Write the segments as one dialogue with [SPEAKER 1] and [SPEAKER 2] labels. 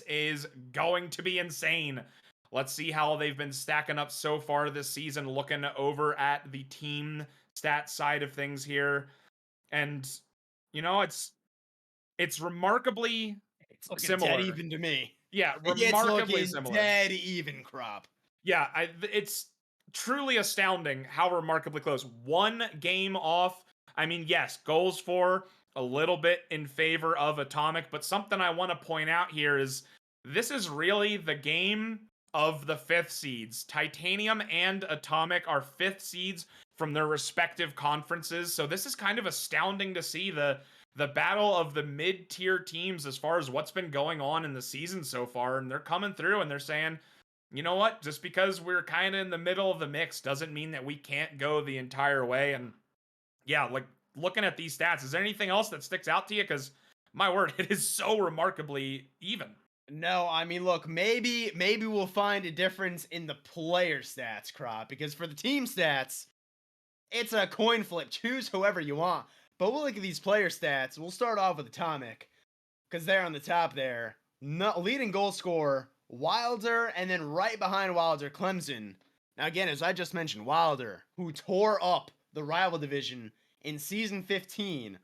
[SPEAKER 1] is going to be insane. Let's see how they've been stacking up so far this season, looking over at the team stat side of things here. And, it's remarkably
[SPEAKER 2] It's looking dead
[SPEAKER 1] similar.
[SPEAKER 2] even to me.
[SPEAKER 1] Yeah,
[SPEAKER 2] It's
[SPEAKER 1] remarkably
[SPEAKER 2] looking
[SPEAKER 1] similar.
[SPEAKER 2] dead even, Crop.
[SPEAKER 1] Yeah, it's truly astounding how remarkably close. One game off. I mean, yes, goals for a little bit in favor of Atomic, but something I want to point out here is this is really the game of the 5th seeds. Titanium and Atomic are 5th seeds from their respective conferences, so this is kind of astounding to see the battle of the mid-tier teams as far as what's been going on in the season so far, and they're coming through and they're saying, you know what? Just because we're kind of in the middle of the mix doesn't mean that we can't go the entire way. And yeah, like looking at these stats, is there anything else that sticks out to you? Because my word, it is so remarkably even.
[SPEAKER 2] No, I mean, look, maybe we'll find a difference in the player stats, Crop, because for the team stats, it's a coin flip. Choose whoever you want. But we'll look at these player stats. We'll start off with Atomic, because they're on the top there. Leading goal scorer, Wilder, and then right behind Wilder, Clemson. Now, again, as I just mentioned, Wilder, who tore up the rival division in season 15,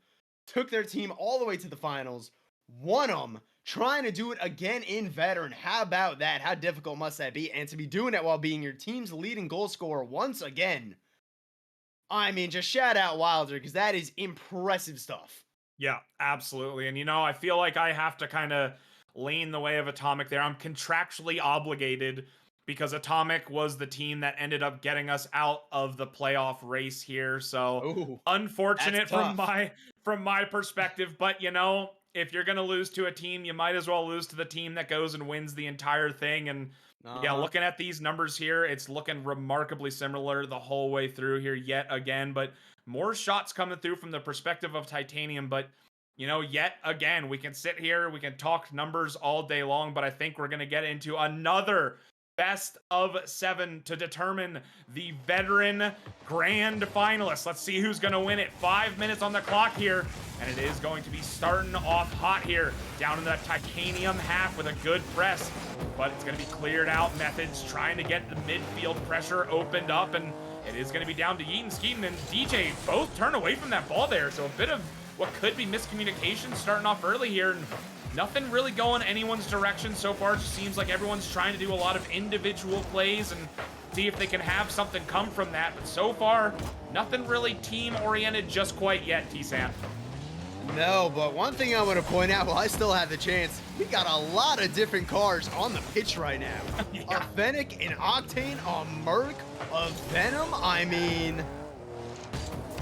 [SPEAKER 2] took their team all the way to the finals, won them, trying to do it again in veteran. How about that? How difficult must that be? And to be doing it while being your team's leading goal scorer once again. I mean, just shout out Wilder, because that is impressive stuff.
[SPEAKER 1] Yeah, absolutely. And I feel like I have to kind of lean the way of Atomic there. I'm contractually obligated because Atomic was the team that ended up getting us out of the playoff race here. So
[SPEAKER 2] Ooh,
[SPEAKER 1] unfortunate
[SPEAKER 2] that's
[SPEAKER 1] from my perspective, but if you're going to lose to a team, you might as well lose to the team that goes and wins the entire thing. And yeah, looking at these numbers here, it's looking remarkably similar the whole way through here yet again, but more shots coming through from the perspective of Titanium. But yet again, we can sit here, we can talk numbers all day long, but I think we're going to get into another best of 7 to determine the veteran grand finalists. Let's see who's going to win it. 5 minutes on the clock here, and it is going to be starting off hot here down in the Titanium half with a good press, but it's going to be cleared out methods, trying to get the midfield pressure opened up, and it is going to be down to Yeaton, Skeeton, and DJ both turn away from that ball there, so a bit of what could be miscommunication starting off early here, and nothing really going anyone's direction so far. It just seems like everyone's trying to do a lot of individual plays and see if they can have something come from that. But so far, nothing really team-oriented just quite yet, T-Sam.
[SPEAKER 2] No, but one thing I want to point out while I still have the chance, we got a lot of different cars on the pitch right now.
[SPEAKER 1] Yeah.
[SPEAKER 2] A Fennec, an Octane, a Merc, a Venom. I mean,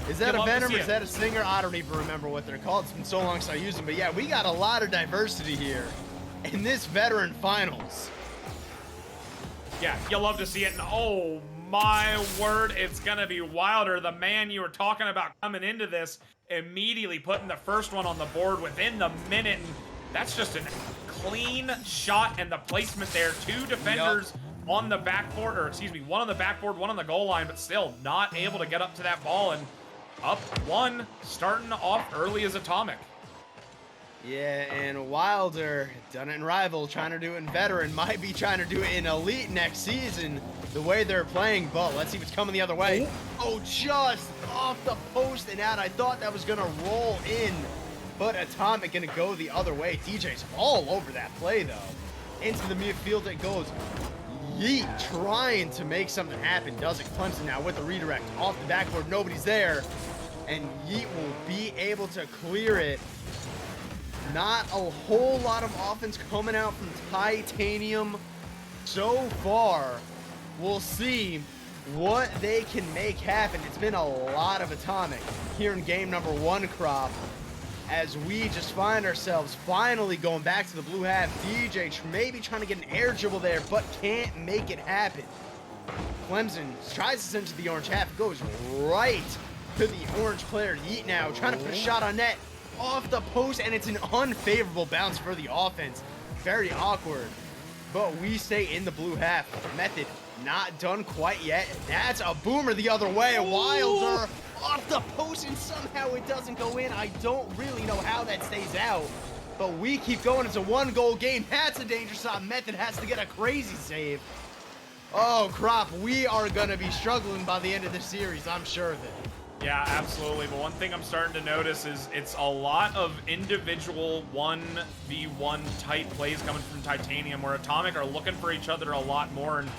[SPEAKER 2] is that a Venom or is that a Stinger? I don't even remember what they're called. It's been so long since I used them. But yeah, we got a lot of diversity here in this veteran finals.
[SPEAKER 1] Yeah, you'll love to see it. And oh my word, it's going to be Wilder, the man you were talking about coming into this, immediately putting the first one on the board within the minute. And that's just a clean shot, and the placement there. 2 defenders on the backboard, or excuse me, 1 on the backboard, 1 on the goal line, but still not able to get up to that ball. And up 1, starting off early as Atomic.
[SPEAKER 2] Yeah, and Wilder, done it in Rival, trying to do it in Veteran, might be trying to do it in Elite next season, the way they're playing, but let's see what's coming the other way. Oh, just off the post and out. I thought that was going to roll in, but Atomic going to go the other way. DJ's all over that play, though. Into the midfield it goes. Yeet, trying to make something happen. Does it? Clemson now with the redirect. Off the backboard, nobody's there. And Yeet will be able to clear it. Not a whole lot of offense coming out from Titanium so far. We'll see what they can make happen. It's been a lot of Atomic here in game number 1, Crop, as we just find ourselves finally going back to the blue half. DJ maybe trying to get an air dribble there, but can't make it happen. Clemson tries to send to the orange half, goes right to the orange player. Yeet now trying to put a shot on net, off the post, and it's an unfavorable bounce for the offense. Very awkward, but we stay in the blue half. Method not done quite yet. That's a boomer the other way. Wilder off the post, and somehow it doesn't go in. I don't really know how that stays out, but we keep going. It's a 1-goal game. That's a dangerous shot. Method has to get a crazy save. Oh, crap. We are going to be struggling by the end of this series. I'm sure of it.
[SPEAKER 1] Yeah, absolutely. But one thing I'm starting to notice is it's a lot of individual 1v1 type plays coming from Titanium, where Atomic are looking for each other a lot more, and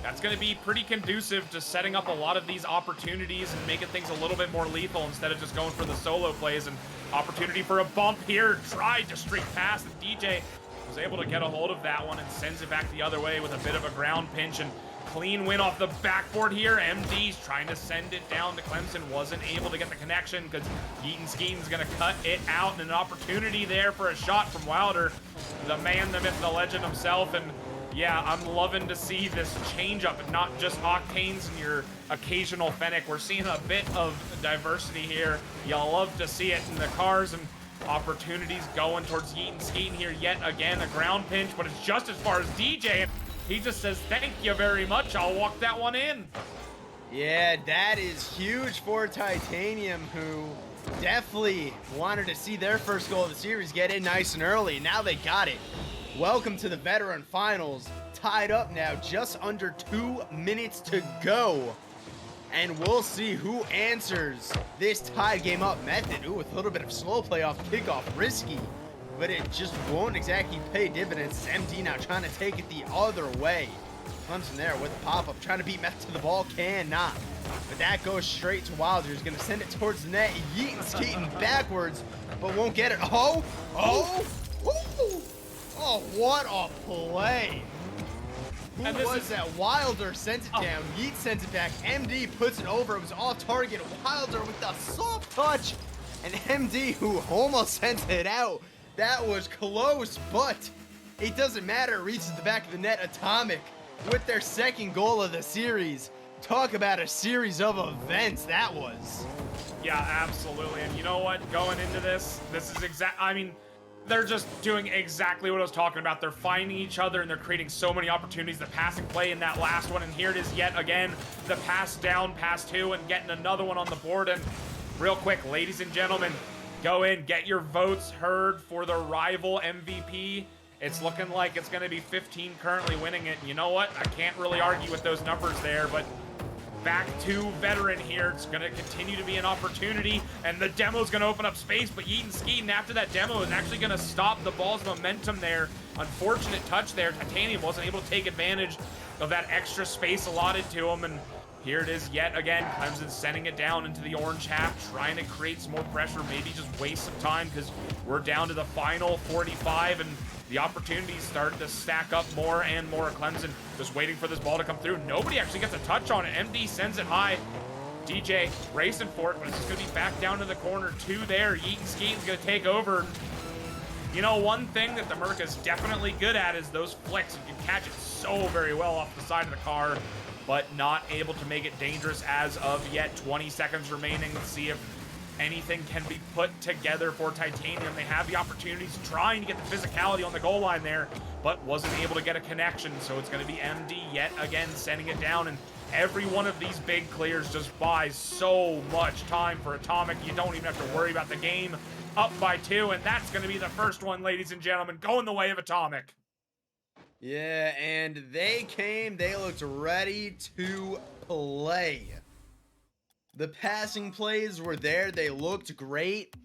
[SPEAKER 1] that's going to be pretty conducive to setting up a lot of these opportunities and making things a little bit more lethal instead of just going for the solo plays. And opportunity for a bump here, tried to streak past, and DJ was able to get a hold of that one and sends it back the other way with a bit of a ground pinch. And clean win off the backboard here. MD's trying to send it down to Clemson. Wasn't able to get the connection because Yeaton Skeeton's going to cut it out. And an opportunity there for a shot from Wilder, the man, the myth, the legend himself. And yeah, I'm loving to see this change up and not just Octanes and your occasional Fennec. We're seeing a bit of diversity here. You'll love to see it in the cars, and opportunities going towards Yeaton Skeeton here yet again. A ground pinch, but it's just as far as DJ. He just says, thank you very much. I'll walk that one in.
[SPEAKER 2] Yeah, that is huge for Titanium, who definitely wanted to see their first goal of the series get in nice and early. Now they got it. Welcome to the Veteran Finals. Tied up now, just under 2 minutes to go. And we'll see who answers this tied game up. Method, ooh, with a little bit of slow play off kickoff. Risky, but it just won't exactly pay dividends. MD now trying to take it the other way. Clemson there with a pop-up, trying to beat Meth to the ball, cannot. But that goes straight to Wilder. He's going to send it towards the net. Yeaton Skeeton backwards, but won't get it. Oh, what a play. Who was that? Wilder sends it down. Yeet sends it back. MD puts it over. It was off target. Wilder with the soft touch. And MD, who almost sends it out. That was close, but it doesn't matter. It reaches the back of the net. Atomic with their second goal of the series. Talk about a series of events that was.
[SPEAKER 1] Yeah, absolutely. And you know what? Going into this is I mean, they're just doing exactly what I was talking about. They're finding each other and they're creating so many opportunities. The passing play in that last one, and here it is yet again. The pass down, pass two, and getting another one on the board. And real quick, ladies and gentlemen, go in, get your votes heard for the rival MVP. It's looking like it's going to be 15 currently winning it. You know what? I can't really argue with those numbers there, but back to Veteran here. It's going to continue to be an opportunity, and the demo's going to open up space, but Yeaton Skeeton, after that demo, is actually going to stop the ball's momentum there. Unfortunate touch there. Titanium wasn't able to take advantage of that extra space allotted to him, and here it is yet again. Clemson sending it down into the orange half, trying to create some more pressure, maybe just waste some time because we're down to the final 45, and the opportunities starting to stack up more and more. Clemson just waiting for this ball to come through. Nobody actually gets a touch on it. MD sends it high. DJ racing for it, but it's just going to be back down to the corner. Two there. Yeaton Skeeton's going to take over. You know, one thing that the Merc is definitely good at is those flicks. You can catch it so very well off the side of the car, but not able to make it dangerous as of yet. 20 seconds remaining. Let's see if anything can be put together for Titanium. They have the opportunities, trying to get the physicality on the goal line there, but wasn't able to get a connection. So it's going to be MD yet again sending it down, and every one of these big clears just buys so much time for Atomic. You don't even have to worry about the game. Up by 2, and that's going to be the first one, ladies and gentlemen, going the way of Atomic.
[SPEAKER 2] Yeah, and they came. They looked ready to play. The passing plays were there. They looked great.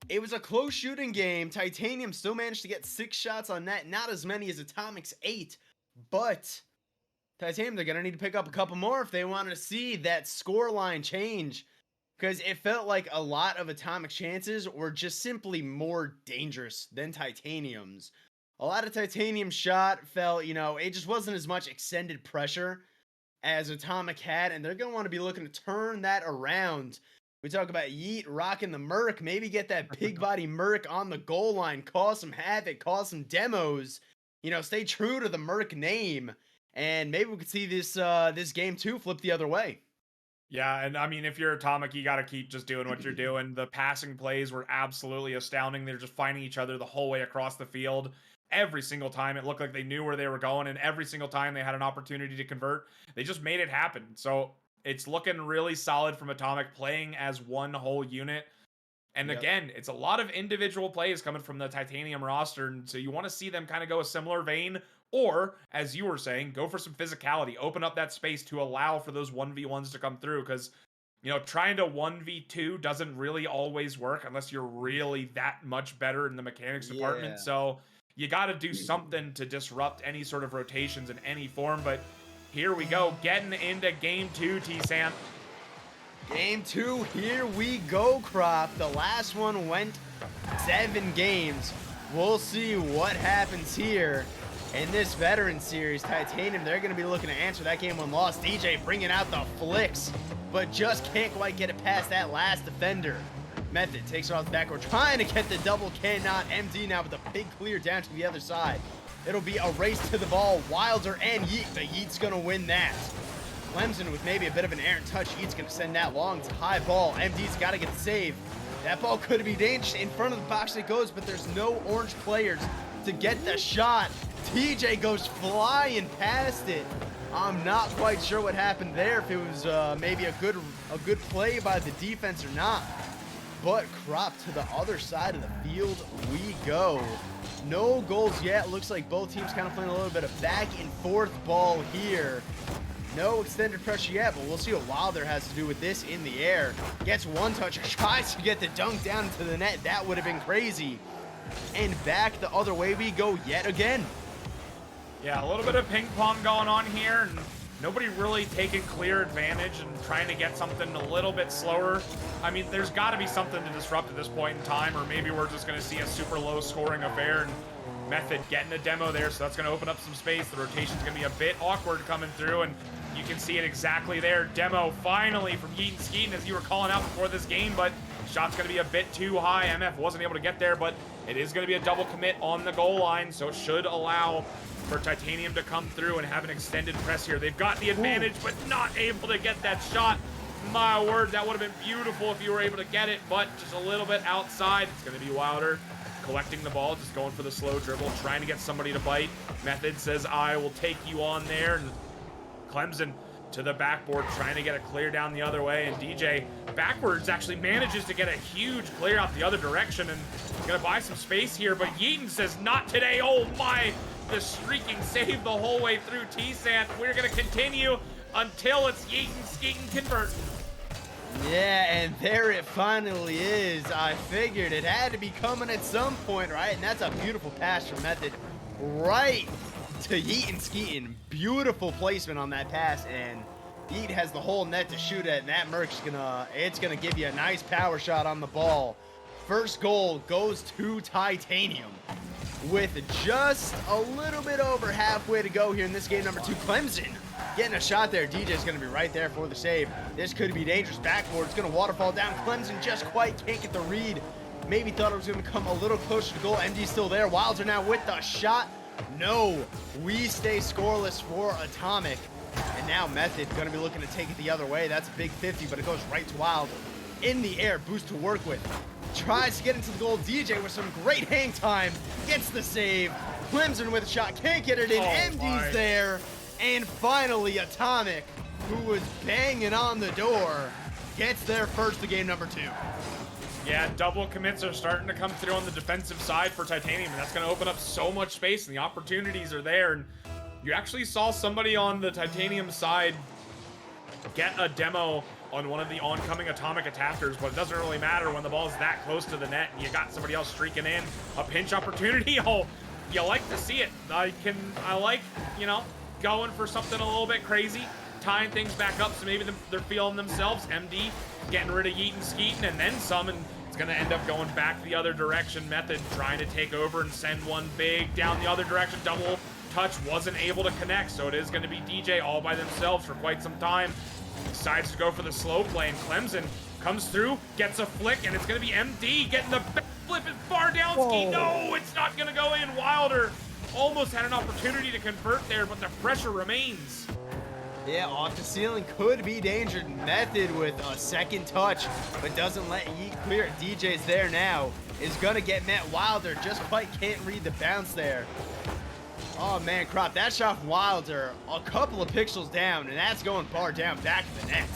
[SPEAKER 2] It was a close shooting game. Titanium still managed to get 6 shots on net. Not as many as Atomic's 8. But Titanium, they're going to need to pick up a couple more if they want to see that scoreline change. Because it felt like a lot of Atomic's chances were just simply more dangerous than Titanium's. A lot of Titanium's shot felt, you know, it just wasn't as much extended pressure as Atomic had, and they're going to want to be looking to turn that around. We talk about Yeet rocking the Merc, maybe get that big body Merc on the goal line, cause some havoc, cause some demos, you know, stay true to the Merc name, and maybe we could see this this game too flip the other way.
[SPEAKER 1] Yeah, and I mean, if you're Atomic, you got to keep just doing what you're doing. The passing plays were absolutely astounding. They're just finding each other the whole way across the field. Every single time it looked like they knew where they were going, and every single time they had an opportunity to convert, they just made it happen. So it's looking really solid from Atomic, playing as one whole unit. And
[SPEAKER 2] Yep.
[SPEAKER 1] again, it's a lot of individual plays coming from the Titanium roster, and so you want to see them kind of go a similar vein, or as you were saying, go for some physicality, open up that space to allow for those 1v1s to come through, because trying to 1v2 doesn't really always work unless you're really that much better in the mechanics department.
[SPEAKER 2] Yeah.
[SPEAKER 1] So you got to do something to disrupt any sort of rotations in any form. But here we go, getting into game 2, T-Sant.
[SPEAKER 2] Game 2, here we go, Crop. The last one went 7 games. We'll see what happens here in this veteran series. Titanium, they're going to be looking to answer that game 1 loss. DJ bringing out the flicks, but just can't quite get it past that last defender. Method takes it off the backboard, trying to get the double cannot. MD now with a big clear down to the other side. It'll be a race to the ball. Wilder and Yeet, but Yeet's going to win that. Clemson with maybe a bit of an errant touch. Yeet's going to send that long to high ball. MD's got to get the save. That ball could be dangerous. In front of the box it goes, but there's no orange players to get the shot. TJ goes flying past it. I'm not quite sure what happened there, if it was maybe a good play by the defense or not. But Crop, to the other side of the field we go. No goals yet. Looks like both teams kind of playing a little bit of back and forth ball here. No extended pressure yet, but we'll see what Wilder has to do with this in the air. Gets one touch, tries to get the dunk down into the net. That would have been crazy. And back the other way we go yet again.
[SPEAKER 1] Yeah, a little bit of ping pong going on here, and nobody really taking clear advantage and trying to get something a little bit slower. I mean, there's got to be something to disrupt at this point in time, or maybe we're just going to see a super low scoring affair. And Method getting a demo there, so that's going to open up some space. The rotation's going to be a bit awkward coming through, and you can see it exactly there. Demo finally from Yeaton Skeeton, as you were calling out before this game, but shot's going to be a bit too high. MF wasn't able to get there, but it is going to be a double commit on the goal line, so it should allow for Titanium to come through and have an extended press here. They've got the advantage, but not able to get that shot. My word, that would have been beautiful if you were able to get it, but just a little bit outside. It's going to be Wilder collecting the ball, just going for the slow dribble, trying to get somebody to bite. Method says, I will take you on there. And Clemson to the backboard, trying to get a clear down the other way. And DJ backwards actually manages to get a huge clear out the other direction and gonna buy some space here. But Yeaton says, not today. Oh my, the streaking save the whole way through. T-Sant, we're gonna continue until it's Yeaton Skeeton converting.
[SPEAKER 2] Yeah, and there it finally is. I figured it had to be coming at some point, right? And that's a beautiful pass from Method right to Yeaton Skeeton. Beautiful placement on that pass, and Yeet has the whole net to shoot at, and that Merc's gonna give you a nice power shot on the ball. First goal goes to Titanium with just a little bit over halfway to go here in this game number 2. Clemson getting a shot there. DJ's going to be right there for the save. This could be dangerous. Backboard, it's going to waterfall down. Clemson just quite can't get the read. Maybe thought it was going to come a little closer to goal. MD's still there. Wilder now with the shot. No, we stay scoreless for Atomic. And now Method going to be looking to take it the other way. That's a big 50, but it goes right to Wilder. In the air, boost to work with. Tries to get into the goal. DJ with some great hang time. Gets the save. Clemson with a shot. Can't get it in. MD's there. And finally, Atomic, who was banging on the door, gets there first to game number 2.
[SPEAKER 1] Yeah, double commits are starting to come through on the defensive side for Titanium, and that's going to open up so much space, and the opportunities are there. And you actually saw somebody on the Titanium side get a demo on one of the oncoming Atomic attackers, but it doesn't really matter when the ball's that close to the net and you got somebody else streaking in. A pinch opportunity. Oh, you like to see it. I like, going for something a little bit crazy, tying things back up so maybe they're feeling themselves. MD getting rid of Yeaton Skeeton and then some, and it's going to end up going back the other direction. Method trying to take over and send one big down the other direction. Double touch, wasn't able to connect, so it is going to be DJ all by themselves for quite some time. Decides to go for the slow play, and Clemson comes through, gets a flick, and it's going to be MD getting the flip and far down ski. No, it's not going to go in. Wilder almost had an opportunity to convert there, but the pressure remains.
[SPEAKER 2] Yeah, off the ceiling could be dangerous. Method with a second touch, but doesn't let Yeet clear it. DJ's there now. Is going to get met. Wilder just quite can't read the bounce there. Oh, man, Crop, that shot from Wilder a couple of pixels down, and that's going far down back of the net.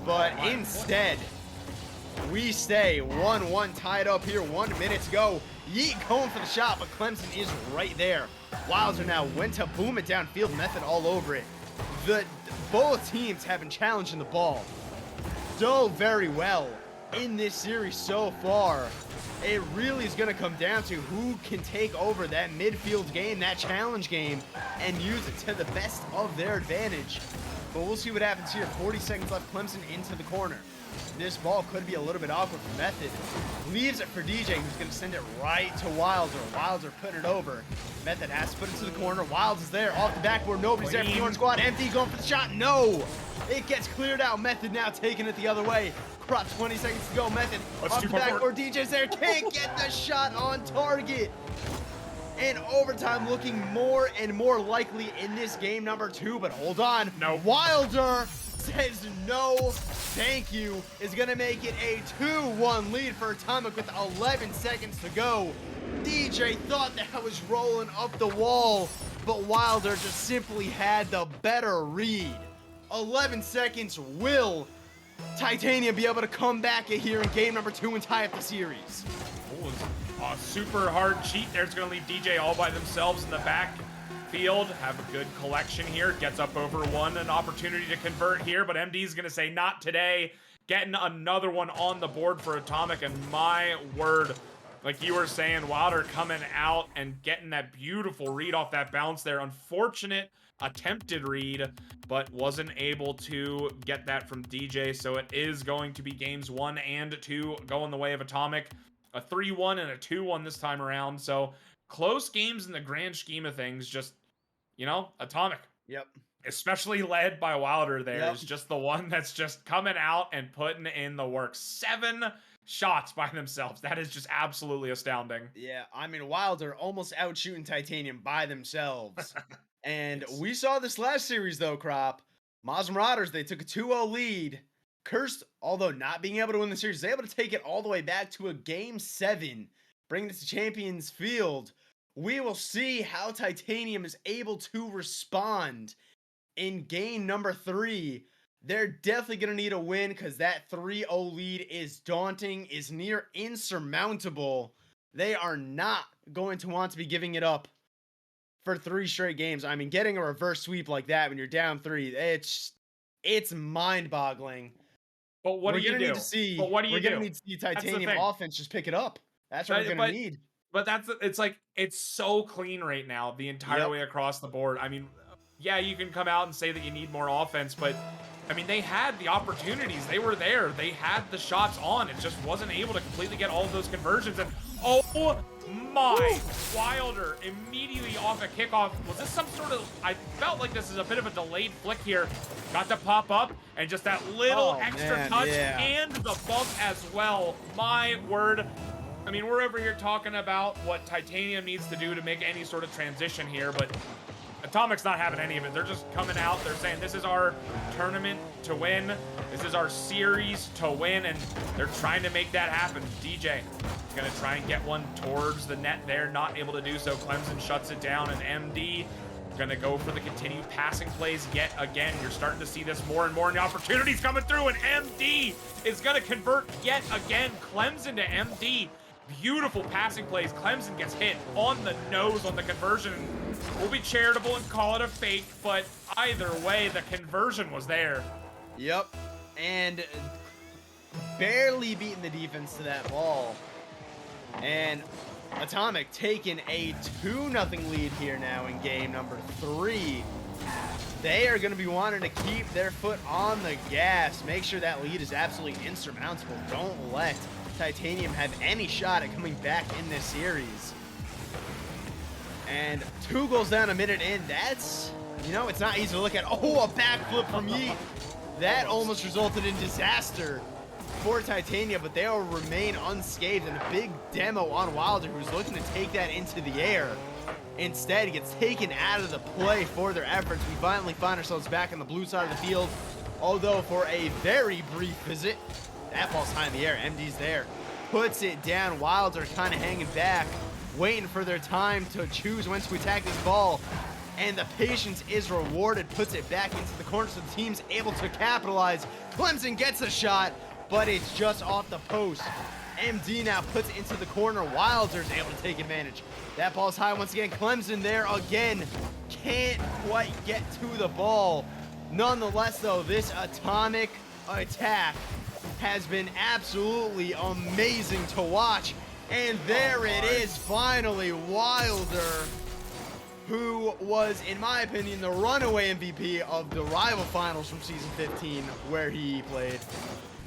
[SPEAKER 2] But instead, we stay 1-1 tied up here, 1 minute to go. Yeet going for the shot, but Clemson is right there. Wilder now went to boom it downfield, Method all over it. Both teams have been challenging the ball so very well in this series so far. It really is going to come down to who can take over that midfield game, that challenge game, and use it to the best of their advantage. But we'll see what happens here. 40 seconds left, Clemson into the corner. This ball could be a little bit awkward for Method. Leaves it for DJ, who's going to send it right to Wilder. Wilder putting it over. Method has to put it to the corner. Wilder's there, off the backboard. Nobody's there for the orange squad. MD going for the shot. No! It gets cleared out. Method now taking it the other way. Crop 20 seconds to go. Method off the backboard. DJ's there. Can't get the shot on target. And overtime looking more and more likely in this game number 2. But hold on.
[SPEAKER 1] No.
[SPEAKER 2] Wilder says no, thank you, is going to make it a 2-1 lead for Atomic with 11 seconds to go. DJ thought that was rolling up the wall, but Wilder just simply had the better read. 11 seconds. Will Titanium be able to come back here in game number 2 and tie up the series?
[SPEAKER 1] A super hard cheat there. It's going to leave DJ all by themselves in the backfield. Have a good collection here. Gets up over one. An opportunity to convert here, but MD's going to say not today. Getting another one on the board for Atomic, and my word, like you were saying, Wilder coming out and getting that beautiful read off that bounce there. Unfortunate attempted read, but wasn't able to get that from DJ. So it is going to be games 1 and 2 going the way of Atomic. A 3-1 and a 2-1 this time around. So close games in the grand scheme of things. Just, you know, Atomic.
[SPEAKER 2] Yep.
[SPEAKER 1] Especially led by Wilder there
[SPEAKER 2] Yep.
[SPEAKER 1] is just the one that's just coming out and putting in the work. 7 shots by themselves. That is just absolutely astounding.
[SPEAKER 2] Yeah, I mean, Wilder almost out shooting Titanium by themselves. And we saw this last series, though, Crop. Maz Marauders, they took a 2-0 lead. Cursed, although not being able to win the series, they able to take it all the way back to a game 7, bringing it to Champions Field. We will see how Titanium is able to respond in game number 3. They're definitely going to need a win because that 3-0 lead is daunting, is near insurmountable. They are not going to want to be giving it up for 3 straight games. I mean, getting a reverse sweep like that when you're down 3, it's mind-boggling.
[SPEAKER 1] But what do you do?
[SPEAKER 2] Need to see,
[SPEAKER 1] but what do you
[SPEAKER 2] we're
[SPEAKER 1] do?
[SPEAKER 2] Gonna need to see Titanium offense just pick it up. That's what we're gonna need.
[SPEAKER 1] But it's so clean right now, the entire way across the board. I mean, yeah, you can come out and say that you need more offense, but I mean, they had the opportunities. They were there. They had the shots on. It just wasn't able to completely get all of those conversions. And oh my, Wilder immediately off a kickoff. Was this some sort of, I felt like this is a bit of a delayed flick here. Got to pop up and just that little extra touch and the bump as well. My word. I mean, we're over here talking about what Titanium needs to do to make any sort of transition here, but Atomic's not having any of it. They're just coming out. They're saying this is our tournament to win. This is our series to win, and they're trying to make that happen. DJ is going to try and get one towards the net there. Not able to do so. Clemson shuts it down, and MD going to go for the continued passing plays yet again. You're starting to see this more and more, and the opportunities coming through, and MD is going to convert yet again. Clemson to MD. Beautiful passing plays. Clemson gets hit on the nose on the conversion. We'll be charitable and call it a fake, but either way, the conversion was there.
[SPEAKER 2] Yep, and barely beating the defense to that ball. And Atomic taking a 2-0 lead here now in game number 3. They are going to be wanting to keep their foot on the gas. Make sure that lead is absolutely insurmountable. Don't let Titanium have any shot at coming back in this series. And 2 goals down a minute in. That's, you know, it's not easy to look at. Oh, a backflip from Yeet. That almost resulted in disaster for Titanium, but they will remain unscathed. And a big demo on Wilder, who's looking to take that into the air. Instead, it gets taken out of the play for their efforts. We finally find ourselves back on the blue side of the field, although for a very brief visit. That ball's high in the air. MD's there. Puts it down. Wilder kind of hanging back, waiting for their time to choose when to attack this ball. And the patience is rewarded. Puts it back into the corner so the team's able to capitalize. Clemson gets a shot. but it's just off the post. MD now puts it into the corner. Wilder's able to take advantage. That ball's high once again. Clemson there again. Can't quite get to the ball. Nonetheless, though, this atomic attack has been absolutely amazing to watch. And there it is, finally, Wilder, who was, in my opinion, the runaway MVP of the rival finals from season 15, where he played,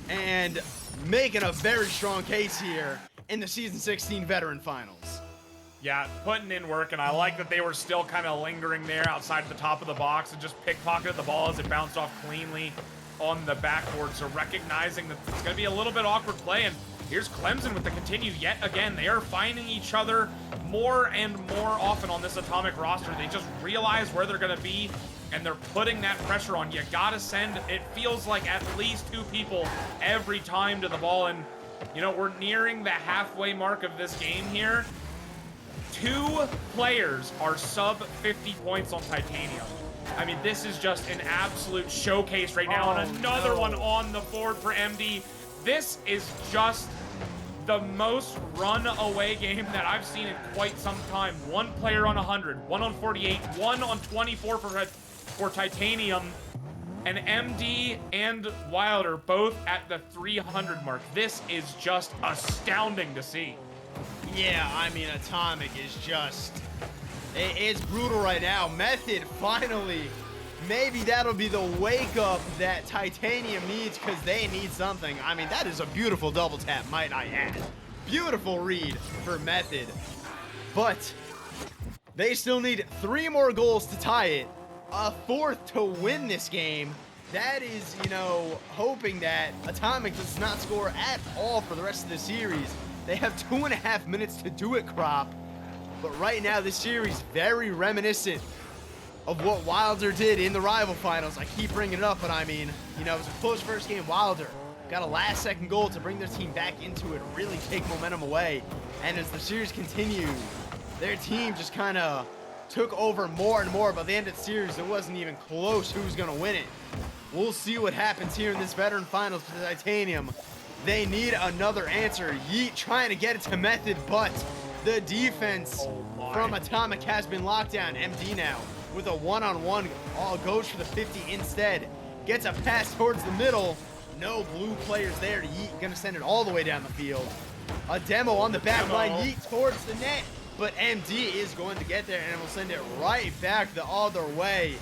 [SPEAKER 2] and making a very strong case here in the season 16 veteran finals.
[SPEAKER 1] Yeah, putting in work, and I like that they were still kind of lingering there outside the top of the box and just pickpocketed the ball as it bounced off cleanly on the backboard. So recognizing that it's going to be a little bit awkward play, and here's Clemson with the continue yet again. They are finding each other more and more often on this Atomic roster. They just realize where they're going to be, and they're putting that pressure on. You got to send, it feels like, at least 2 people every time to the ball. And, you know, we're nearing the halfway mark of this game here. 2 players are sub 50 points on Titanium. I mean, this is just an absolute showcase right now. And another one on the board for MD. This is just the most run-away game that I've seen in quite some time. 1 player on 100, 1 on 48, 1 on 24 for Titanium, and MD and Wilder both at the 300 mark. This is just astounding to see.
[SPEAKER 2] Yeah, I mean, Atomic is just, it's brutal right now. Method finally, maybe that'll be the wake up that Titanium needs, because they need something. I mean, that is a beautiful double tap, might I add. Beautiful read for Method. But they still need 3 more goals to tie it, a 4th to win this game. That is, you know, hoping that Atomic does not score at all for the rest of the series. They have 2.5 minutes to do it, Crop. But right now, this series very reminiscent of what Wilder did in the rival finals. I keep bringing it up, but I mean, you know, it was a close first game. Wilder got a last-second goal to bring their team back into it, really take momentum away. And as the series continued, their team just kind of took over more and more. By the end of the series, it wasn't even close who's going to win it. We'll see what happens here in this veteran finals for the Titanium. They need another answer. Yeet trying to get it to Method, but the defense from Atomic has been locked down. MD now with a one-on-one, all goes for the 50 instead. Gets a pass towards the middle. No blue players there. Yeet gonna send it all the way down the field. A demo on the back line. Yeet towards the net, but MD is going to get there and will send it right back the other way.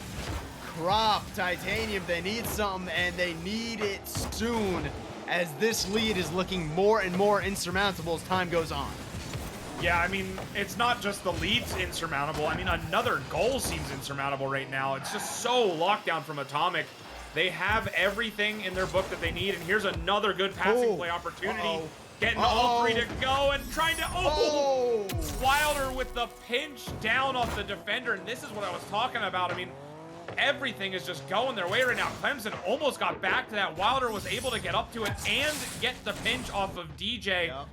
[SPEAKER 2] Crop, Titanium, they need something, and they need it soon, as this lead is looking more and more insurmountable as time goes on.
[SPEAKER 1] Yeah, I mean, it's not just the lead's insurmountable. I mean, another goal seems insurmountable right now. It's just so locked down from Atomic. They have everything in their book that they need, and here's another good passing play opportunity. Getting all 3 to go and trying to, Wilder with the pinch down off the defender, and this is what I was talking about. I mean, everything is just going their way right now. Clemson almost got back to that. Wilder was able to get up to it and get the pinch off of DJ. Yep.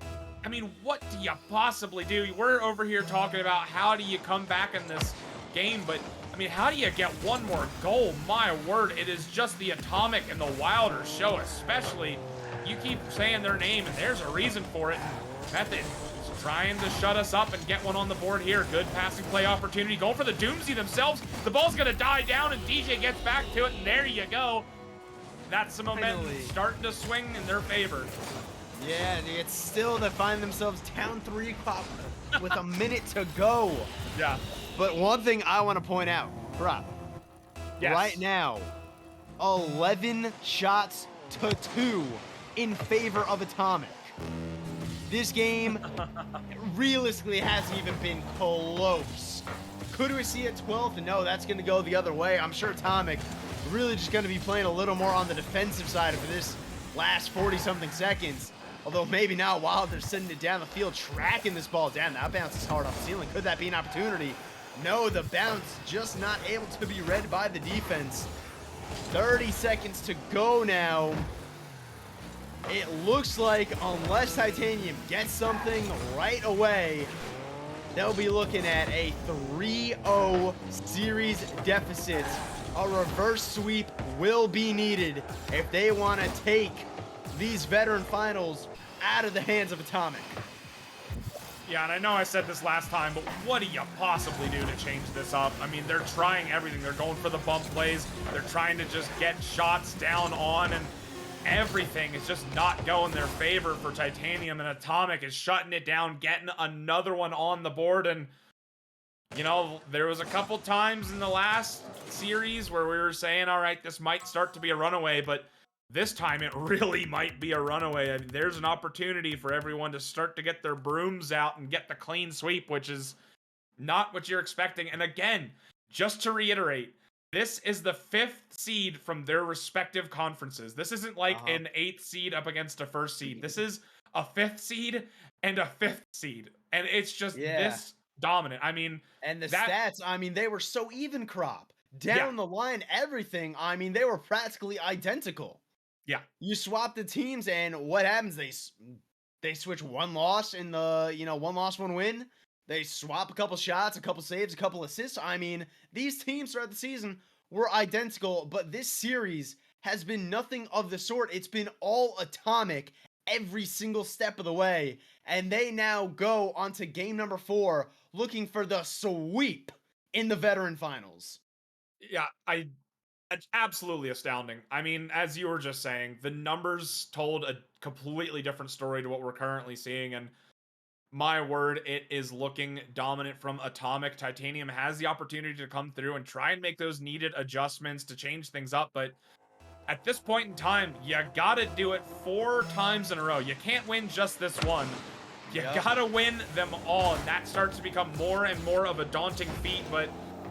[SPEAKER 1] I mean, what do you possibly do? We're over here talking about how do you come back in this game, but I mean, how do you get 1 more goal? My word, it is just the Atomic and the Wilder show, especially. You keep saying their name, and there's a reason for it. Method is trying to shut us up and get one on the board here. Good passing play opportunity. Going for the Doomsday themselves. The ball's going to die down, and DJ gets back to it, and there you go. That's the momentum starting to swing in their favor.
[SPEAKER 2] Yeah, it's still they find themselves down 3 with a minute to go.
[SPEAKER 1] Yeah.
[SPEAKER 2] But one thing I want to point out, Rob, right now, 11 shots to 2 in favor of Atomic. This game realistically hasn't even been close. Could we see a 12th? No, that's going to go the other way. I'm sure Atomic really just going to be playing a little more on the defensive side for this last 40-something seconds. Although maybe now Wilder's sending it down the field, tracking this ball down. That bounce is hard off the ceiling. Could that be an opportunity? No, the bounce just not able to be read by the defense. 30 seconds to go now. It looks like unless Titanium gets something right away, they'll be looking at a 3-0 series deficit. A reverse sweep will be needed if they want to take these veteran finals out of the hands of Atomic.
[SPEAKER 1] Yeah, and I know I said this last time, but what do you possibly do to change this up? I mean, they're trying everything. They're going for the bump plays. They're trying to just get shots down on, and everything is just not going their favor for Titanium, and Atomic is shutting it down, getting another one on the board. And you know, there was a couple times in the last series where we were saying, all right, this might start to be a runaway, but this time it really might be a runaway. I mean, there's an opportunity for everyone to start to get their brooms out and get the clean sweep, which is not what you're expecting. And again, just to reiterate, this is the 5th seed from their respective conferences. This isn't like an 8th seed up against a 1st seed. This is a 5th seed and a 5th seed. And it's just this dominant. I mean,
[SPEAKER 2] and the stats, I mean, they were so even crop. Down the line, everything, I mean, they were practically identical.
[SPEAKER 1] Yeah.
[SPEAKER 2] You swap the teams, and what happens? They switch one loss in the, one loss, one win. They swap a couple shots, a couple saves, a couple assists. I mean, these teams throughout the season were identical, but this series has been nothing of the sort. It's been all Atomic every single step of the way, and they now go on to game number 4 looking for the sweep in the veteran finals.
[SPEAKER 1] Yeah, it's absolutely astounding. I mean, as you were just saying, the numbers told a completely different story to what we're currently seeing, and my word, it is looking dominant from Atomic. Titanium has the opportunity to come through and try and make those needed adjustments to change things up, but at this point in time, you gotta do it 4 times in a row. You can't win just this one. You gotta win them all, and that starts to become more and more of a daunting feat, but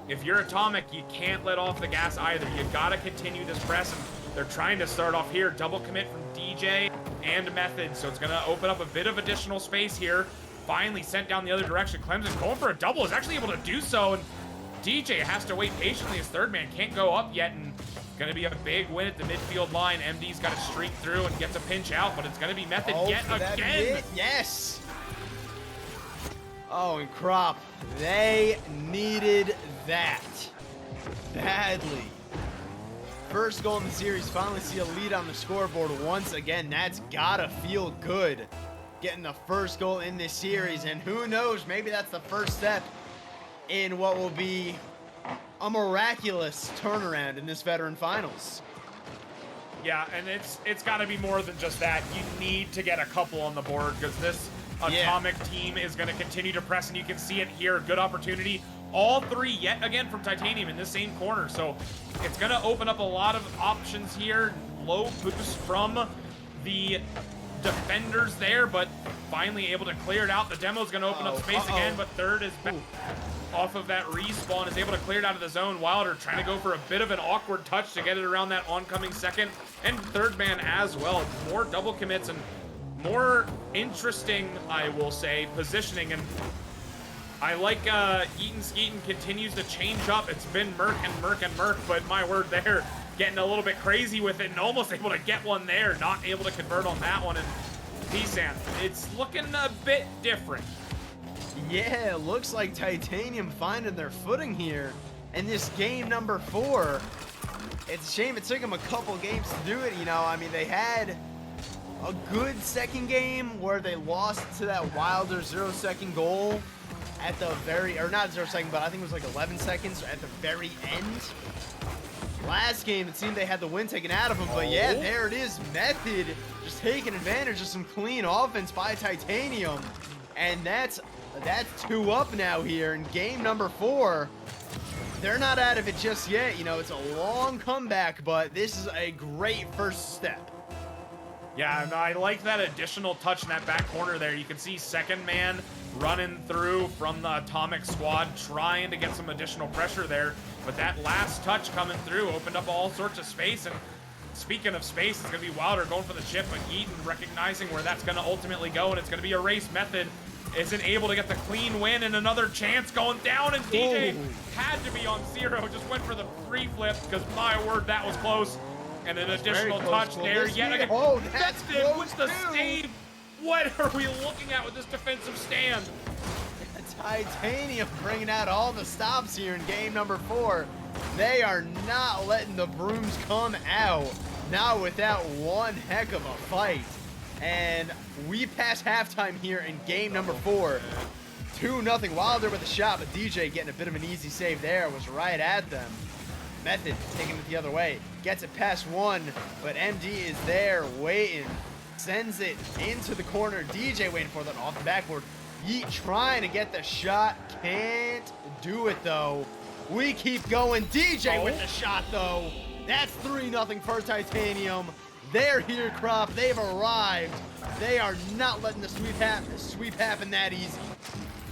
[SPEAKER 1] if you're Atomic, you can't let off the gas either. You gotta continue this press, and they're trying to start off here. Double commit from DJ and Method, so it's gonna open up a bit of additional space here. Finally sent down the other direction. Clemson going for a double, is actually able to do so, and DJ has to wait patiently. His third man can't go up yet, and gonna be a big win at the midfield line. MD's got to streak through and gets a pinch out, but it's gonna be Method yet again.
[SPEAKER 2] Yes. Oh, and Crop, they needed that badly. First goal in the series, finally see a lead on the scoreboard once again. That's gotta feel good, getting the first goal in this series, and who knows, maybe that's the first step in what will be a miraculous turnaround in this veteran finals.
[SPEAKER 1] Yeah, and it's got to be more than just that. You need to get a couple on the board, because this Atomic team is going to continue to press, and you can see it here. Good opportunity. All 3 yet again from Titanium in this same corner, so it's going to open up a lot of options here. Low boost from the defenders there, but finally able to clear it out. The demo's going to open up space again, but third is back off of that respawn, is able to clear it out of the zone. Wilder trying to go for a bit of an awkward touch to get it around that oncoming second and third man as well. More double commits and more interesting, I will say, positioning, and I like Eaton Skeeton continues to change up. It's been Merc and Merc and Merc, but my word, they're getting a little bit crazy with it and almost able to get one there, not able to convert on that one. And P-San, it's looking a bit different.
[SPEAKER 2] Yeah, it looks like Titanium finding their footing here in this game number 4. It's a shame it took them a couple games to do it. I mean, they had a good second game where they lost to that Wilder 0-second goal at the very, or not 0 second, but I think it was like 11 seconds at the very end. Last game, it seemed they had the win taken out of them, but yeah, there it is. Method just taking advantage of some clean offense by Titanium, and that's 2 up now here in game number 4. They're not out of it just yet. It's a long comeback, but this is a great first step.
[SPEAKER 1] Yeah, and I like that additional touch in that back corner there. You can see second man running through from the Atomic squad, trying to get some additional pressure there. But that last touch coming through opened up all sorts of space. And speaking of space, it's going to be Wilder going for the chip, but Eaton recognizing where that's going to ultimately go, and it's going to be a race. Method isn't able to get the clean win, and another chance going down, and DJ had to be on 0. Just went for the free flip, because my word, that was close. And an additional touch there yet again.
[SPEAKER 2] Oh, that's close
[SPEAKER 1] with the save. What are we looking at with this defensive stand?
[SPEAKER 2] Titanium bringing out all the stops here in game number 4. They are not letting the brooms come out. Not without one heck of a fight. And we pass halftime here in game number 4. 2-0 Wilder with a shot, but DJ getting a bit of an easy save there, was right at them. Method taking it the other way, gets it past one, but MD is there waiting, sends it into the corner. DJ waiting for that off the backboard. Yeet trying to get the shot, can't do it though. We keep going, DJ with the shot though. That's 3-0 for Titanium. They're here, Crop. They've arrived. They are not letting the sweep happen that easy.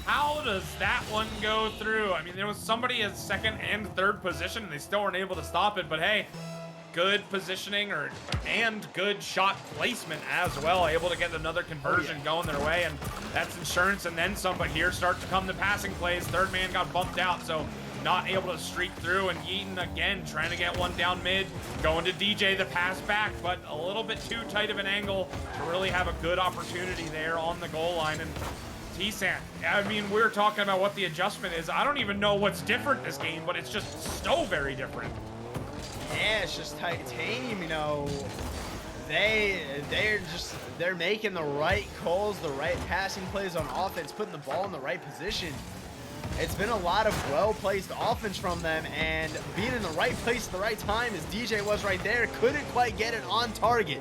[SPEAKER 1] How does that one go through? I mean, there was somebody at second and third position, and they still weren't able to stop it. But hey, good positioning and good shot placement as well. Able to get another conversion going their way, and that's insurance and then some. But here start to come the passing plays. Third man got bumped out, so not able to streak through. And Yeaton again trying to get one down mid, going to DJ the pass back, but a little bit too tight of an angle to really have a good opportunity there on the goal line. And T-San, I mean, we're talking about what the adjustment is. I don't even know what's different this game, but it's just so very different.
[SPEAKER 2] Yeah, it's just Titanium, you know, they're making the right calls, the right passing plays on offense, putting the ball in the right position. It's been a lot of well-placed offense from them, and being in the right place at the right time, as DJ was right there, couldn't quite get it on target.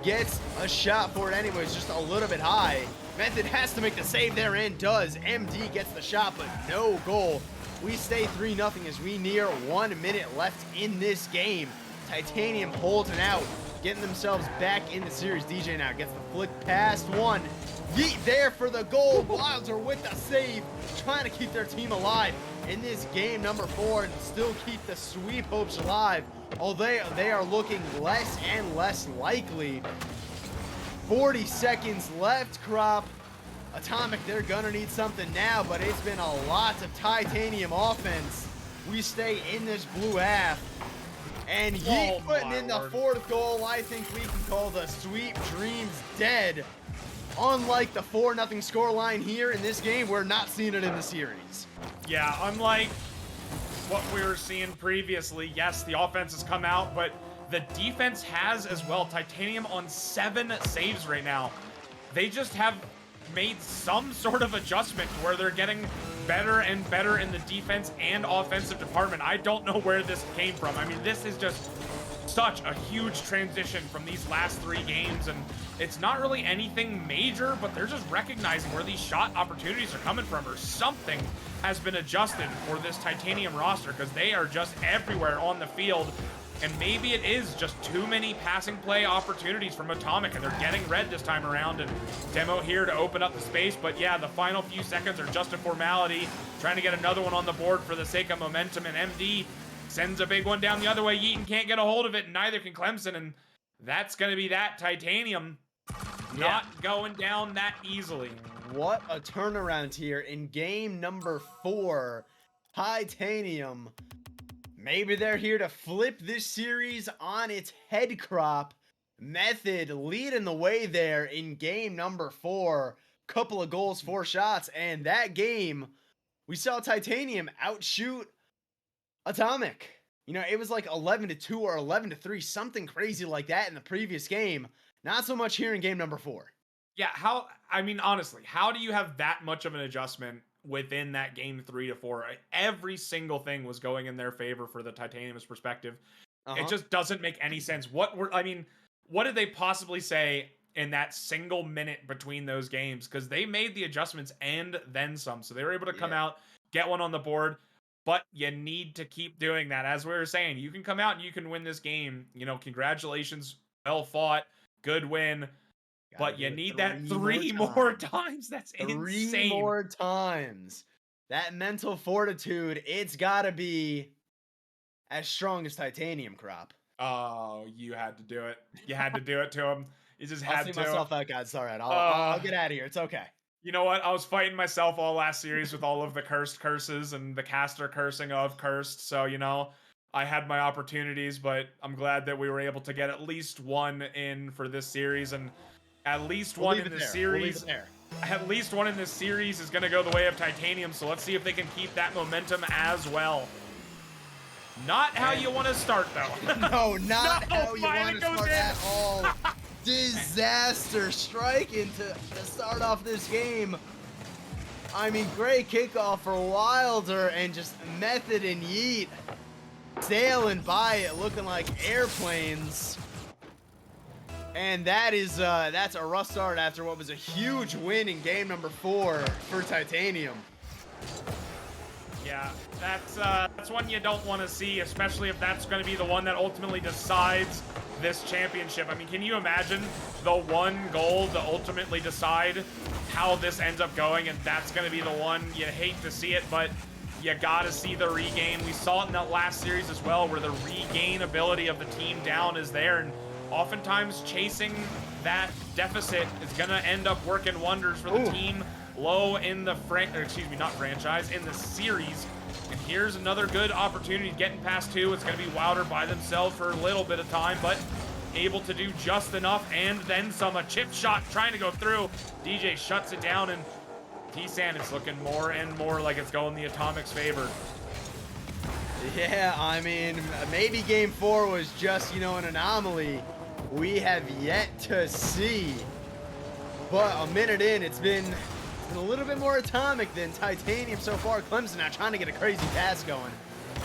[SPEAKER 2] Gets a shot for it anyways, just a little bit high. Method has to make the save there and does. MD gets the shot, but no goal. We stay 3-0 as we near 1 minute left in this game. Titanium holding out, getting themselves back in the series. DJ now gets the flick past one. Yeet there for the goal. Wilder with the save, trying to keep their team alive in this game number 4 and still keep the sweep hopes alive. Although they are looking less and less likely. 40 seconds left, Crop. Atomic, they're gonna need something now, but it's been a lot of Titanium offense. We stay in this blue half. And Yeet putting in the 4th goal. I think we can call the sweep dreams dead. Unlike the 4-0 scoreline here in this game, we're not seeing it in the series.
[SPEAKER 1] Yeah, unlike what we were seeing previously, yes, the offense has come out, but the defense has as well. Titanium on 7 saves right now. They just have made some sort of adjustment where they're getting better and better in the defense and offensive department. I don't know where this came from. I mean, this is just such a huge transition from these last 3 games, and it's not really anything major, but they're just recognizing where these shot opportunities are coming from, or something has been adjusted for this Titanium roster, because they are just everywhere on the field. And maybe it is just too many passing play opportunities from Atomic, and they're getting red this time around. And Demo here to open up the space. But yeah, the final few seconds are just a formality, trying to get another one on the board for the sake of momentum. And MD sends a big one down the other way. Yeaton can't get a hold of it, and neither can Clemson. And that's going to be that. Titanium not going down that easily.
[SPEAKER 2] What a turnaround here in game number 4. Titanium. Maybe they're here to flip this series on its head, Crop. Method leading the way there in game number 4. Couple of goals, 4 shots, and that game, we saw Titanium outshoot Atomic. You know, it was like 11-2 or 11-3, something crazy like that in the previous game. Not so much here in game number 4.
[SPEAKER 1] Yeah, I mean, honestly, how do you have that much of an adjustment within that game 3 to 4? Every single thing was going in their favor for the Titanium's perspective. It just doesn't make any sense. What did they possibly say in that single minute between those games? Because they made the adjustments and then some. So they were able to come out, get one on the board. But you need to keep doing that. As we were saying, you can come out and you can win this game. You know, congratulations, well fought, good win. But you need that 3 more times. That's insane.
[SPEAKER 2] 3 more times. That mental fortitude, it's got to be as strong as Titanium, Crop.
[SPEAKER 1] Oh, you had to do it. You had to do it to him. You just had to.
[SPEAKER 2] I'll see myself out, guys. All right, I'll get out of here. It's okay.
[SPEAKER 1] You know what? I was fighting myself all last series with all of the cursed curses and the caster cursing of cursed. So, you know, I had my opportunities, but I'm glad that we were able to get at least one in for this series. And at least one in this series. At least one in this series is going to go the way of Titanium. So let's see if they can keep that momentum as well. Not how you want to start, though.
[SPEAKER 2] No, not
[SPEAKER 1] No,
[SPEAKER 2] how you
[SPEAKER 1] Vina
[SPEAKER 2] want to
[SPEAKER 1] goes
[SPEAKER 2] start
[SPEAKER 1] in.
[SPEAKER 2] at all. Disaster striking to start off this game. I mean, great kickoff for Wilder, and just Method and Yeet sailing by it, looking like airplanes. And that's a rough start after what was a huge win in game number 4 for Titanium.
[SPEAKER 1] Yeah, that's one you don't want to see, especially if that's going to be the one that ultimately decides this championship. I mean, can you imagine the one goal to ultimately decide how this ends up going, and that's going to be the one? You hate to see it, but you got to see the regain. We saw it in that last series as well, where the regain ability of the team down is there, and oftentimes chasing that deficit is going to end up working wonders for the team low in the in the series. And here's another good opportunity getting past 2. It's going to be Wilder by themselves for a little bit of time, but able to do just enough and then some. A chip shot trying to go through. DJ shuts it down, and T-San is looking more and more like it's going the Atomic's favor.
[SPEAKER 2] Yeah, I mean, maybe game 4 was just, an anomaly. We have yet to see. But a minute in, it's been a little bit more Atomic than Titanium so far. Clemson now trying to get a crazy pass going.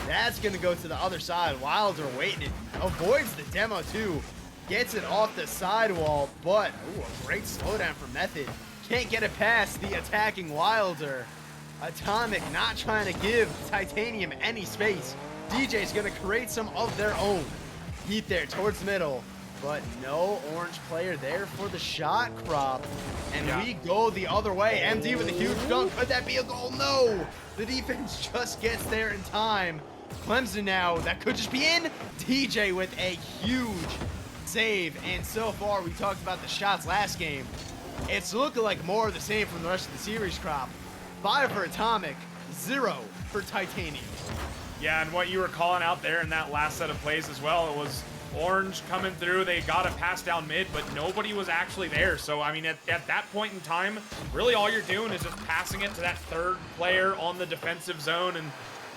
[SPEAKER 2] That's going to go to the other side. Wilder waiting. It avoids the demo too. Gets it off the sidewall, but a great slowdown for Method. Can't get it past the attacking Wilder. Atomic not trying to give Titanium any space. DJ's going to create some of their own. Heat there towards the middle, but no orange player there for the shot crop. And we go the other way. MD with a huge dunk. Could that be a goal? No. The defense just gets there in time. Clemson now, that could just be in. DJ with a huge save. And so far, we talked about the shots last game. It's looking like more of the same from the rest of the series crop. 5 for Atomic, 0 for Titanium.
[SPEAKER 1] Yeah, and what you were calling out there in that last set of plays as well, it was Orange coming through. They got a pass down mid, but nobody was actually there. So, I mean, at that point in time, really all you're doing is just passing it to that third player on the defensive zone, and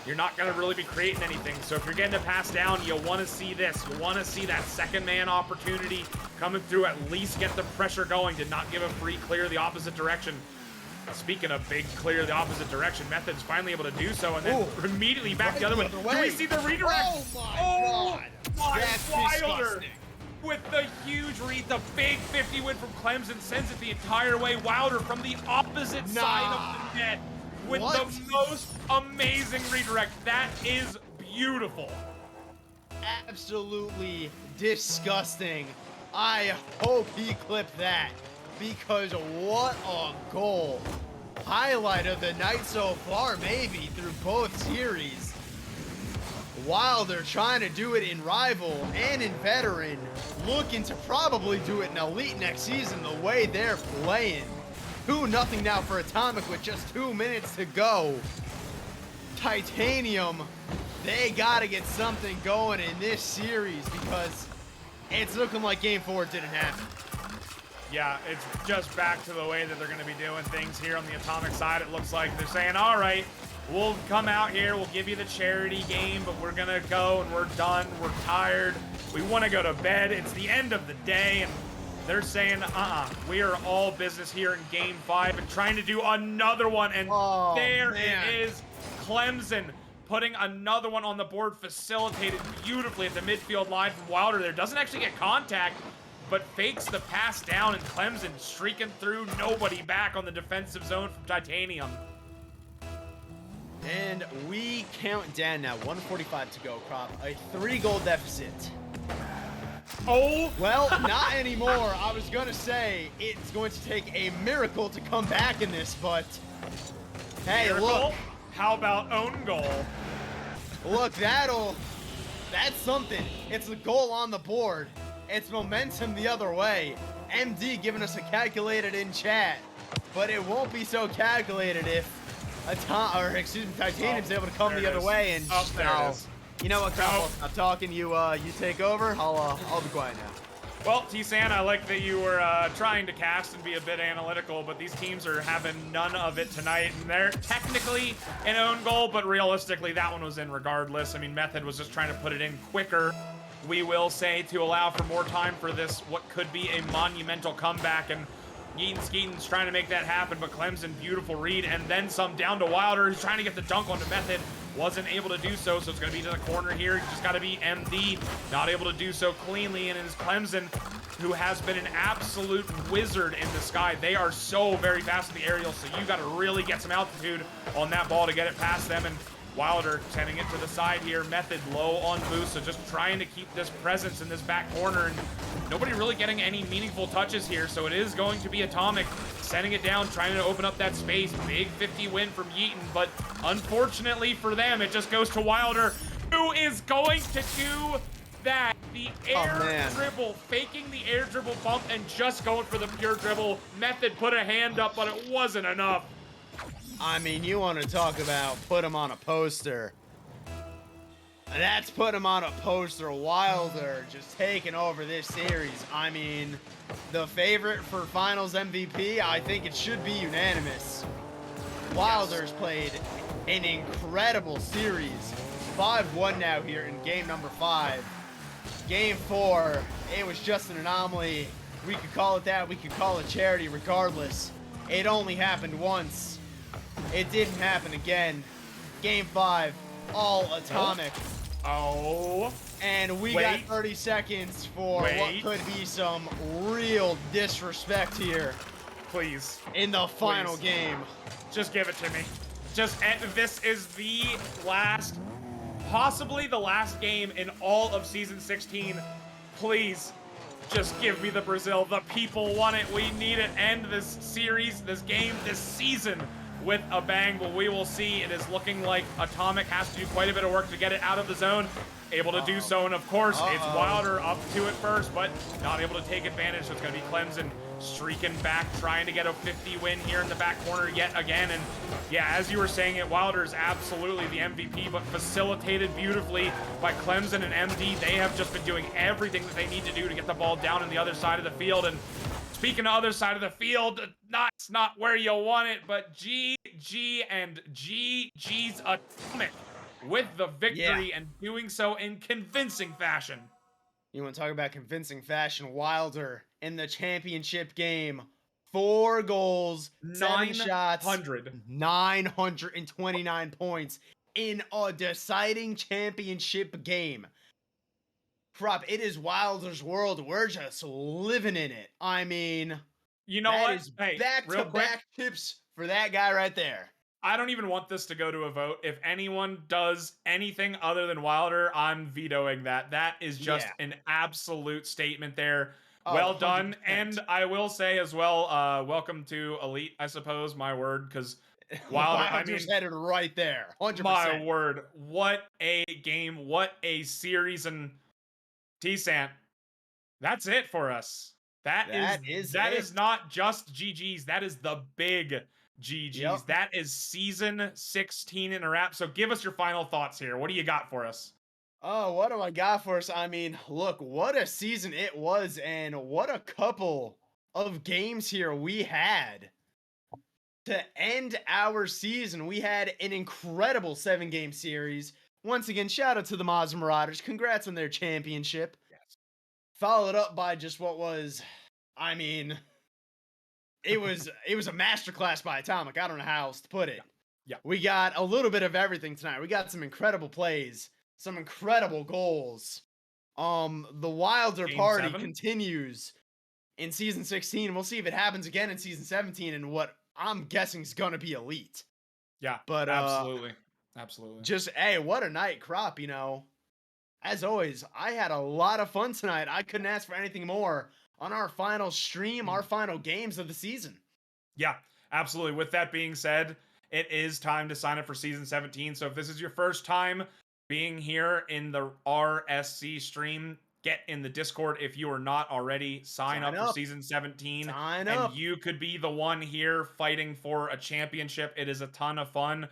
[SPEAKER 1] you're not going to really be creating anything. So if you're getting a pass down, you want to see this. You want to see that second man opportunity coming through, at least get the pressure going. Did not give a free clear the opposite direction. Speaking of big clear the opposite direction, Method's finally able to do so, and then immediately back the other way. Do we see the redirect?
[SPEAKER 2] Oh my God. That's
[SPEAKER 1] Wilder
[SPEAKER 2] disgusting.
[SPEAKER 1] with the huge read, the big 50 win from Clemson, sends it the entire way. Wilder from the opposite side of the net with the most amazing redirect. That is beautiful.
[SPEAKER 2] Absolutely disgusting. I hope he clipped that, because what a goal. Highlight of the night so far, maybe, through both series. Wilder trying to do it in Rival and in Veteran, looking to probably do it in Elite next season the way they're playing. 2-0 now for Atomic with just 2 minutes to go. Titanium, they gotta get something going in this series, because it's looking like game 4 didn't happen.
[SPEAKER 1] Yeah, it's just back to the way that they're going to be doing things here on the Atomic side. It looks like they're saying, all right, we'll come out here, we'll give you the charity game, but we're going to go and we're done, we're tired, we want to go to bed. It's the end of the day, and they're saying, we are all business here in game 5 and trying to do another one, and it is. Clemson putting another one on the board, facilitated beautifully at the midfield line from Wilder there. Doesn't actually get contact, but fakes the pass down, and Clemson streaking through, nobody back on the defensive zone from Titanium.
[SPEAKER 2] And we count down now, 1:45 to go, Crop. A 3-goal deficit.
[SPEAKER 1] Oh!
[SPEAKER 2] Well, not anymore. I was going to say it's going to take a miracle to come back in this, but hey,
[SPEAKER 1] miracle?
[SPEAKER 2] Look.
[SPEAKER 1] How about own goal?
[SPEAKER 2] Look, that's something. It's a goal on the board. It's momentum the other way. MD giving us a calculated in chat, but it won't be so calculated if Titanium's able to come the other way and
[SPEAKER 1] there it is.
[SPEAKER 2] You know what, Crop? I'm talking. You take over. I'll be quiet now.
[SPEAKER 1] Well, T-San, I like that you were trying to cast and be a bit analytical, but these teams are having none of it tonight, and they're technically an own goal, but realistically, that one was in regardless. I mean, Method was just trying to put it in quicker, we will say, to allow for more time for this, what could be a monumental comeback, and Yeaton Skeeton's trying to make that happen, but Clemson, beautiful read, and then some down to Wilder, who's trying to get the dunk onto Method. Wasn't able to do so, so it's going to be to the corner here. Just got to be MD, not able to do so cleanly, and it is Clemson, who has been an absolute wizard in the sky. They are so very fast in the aerial, so you got to really get some altitude on that ball to get it past them, and Wilder sending it to the side here. Method low on boost, so just trying to keep this presence in this back corner, and nobody really getting any meaningful touches here, so it is going to be Atomic sending it down, trying to open up that space. Big 50 win from Yeaton, but unfortunately for them, it just goes to Wilder, who is going to do that. The air dribble, faking the air dribble bump and just going for the pure dribble. Method put a hand up, but it wasn't enough.
[SPEAKER 2] I mean, you want to talk about put him on a poster. That's put him on a poster. Wilder just taking over this series. I mean, the favorite for finals MVP, I think it should be unanimous. Wilder's played an incredible series. 5-1 now here in game number 5. Game 4, it was just an anomaly. We could call it that. We could call it charity regardless. It only happened once. It didn't happen again. Game 5, all Atomic.
[SPEAKER 1] Oh.
[SPEAKER 2] And we got 30 seconds for what could be some real disrespect here.
[SPEAKER 1] Please.
[SPEAKER 2] In the final game.
[SPEAKER 1] Just give it to me. This is the last, possibly the last game in all of Season 16. Please, just give me the Brazil. The people want it. We need it. End this series, this game, this season with a bang. But we will see. It is looking like Atomic has to do quite a bit of work to get it out of the zone. Able to do so, and of course, it's Wilder up to it first, but not able to take advantage. So it's going to be Clemson streaking back, trying to get a 50 win here in the back corner yet again. And yeah, as you were saying it, Wilder is absolutely the MVP, but facilitated beautifully by Clemson and MD. They have just been doing everything that they need to do to get the ball down on the other side of the field. And speaking of other side of the field, it's not where you want it, but GG and GG's Atomic with the victory and doing so in convincing fashion.
[SPEAKER 2] You want to talk about convincing fashion? Wilder in the championship game, 4 goals, 7 shots, 929 points in a deciding championship game. Prop, it is Wilder's world. We're just living in it. I mean,
[SPEAKER 1] you know what?
[SPEAKER 2] Hey, back-to-back chips for that guy right there.
[SPEAKER 1] I don't even want this to go to a vote. If anyone does anything other than Wilder, I'm vetoing that. That is just an absolute statement there. Well done. 100%. And I will say as well, welcome to Elite, I suppose, my word, because Wilder,
[SPEAKER 2] Wilder's headed right there. 100%.
[SPEAKER 1] My word. What a game. What a series. And T-Sant, that's it for us. That is not just GG's. That is the big GG's. Yep. That is season 16 in a wrap. So give us your final thoughts here. What do you got for us?
[SPEAKER 2] Oh, what do I got for us? I mean, look, what a season it was, and what a couple of games here we had. To end our season, we had an incredible 7-game series. Once again, shout out to the Mazda Marauders. Congrats on their championship. Yes. Followed up by just what was, I mean, it was a masterclass by Atomic. I don't know how else to put it.
[SPEAKER 1] Yeah.
[SPEAKER 2] We got a little bit of everything tonight. We got some incredible plays, some incredible goals. The Wilder party continues in season 16. We'll see if it happens again in season 17 and what I'm guessing is going to be elite.
[SPEAKER 1] Yeah,
[SPEAKER 2] but
[SPEAKER 1] absolutely.
[SPEAKER 2] Just, hey, what a night, Crop, you know. As always, I had a lot of fun tonight. I couldn't ask for anything more on our final stream, our final games of the season.
[SPEAKER 1] Yeah, absolutely. With that being said, it is time to sign up for season 17. So if this is your first time being here in the RSC stream, get in the Discord if you are not already. Sign up for season 17.
[SPEAKER 2] Sign up.
[SPEAKER 1] And you could be the one here fighting for a championship. It is a ton of fun.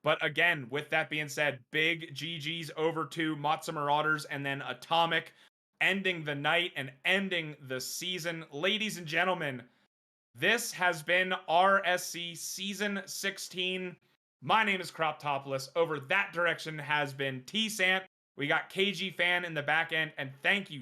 [SPEAKER 1] But again, with that being said, big GG's over to Matza Marauders and then Atomic. ending the night and ending the season. Ladies and gentlemen, this has been RSC Season 16. My name is Croptopolis. Over that direction has been T-Sant. We got KG Fan in the back end, and thank you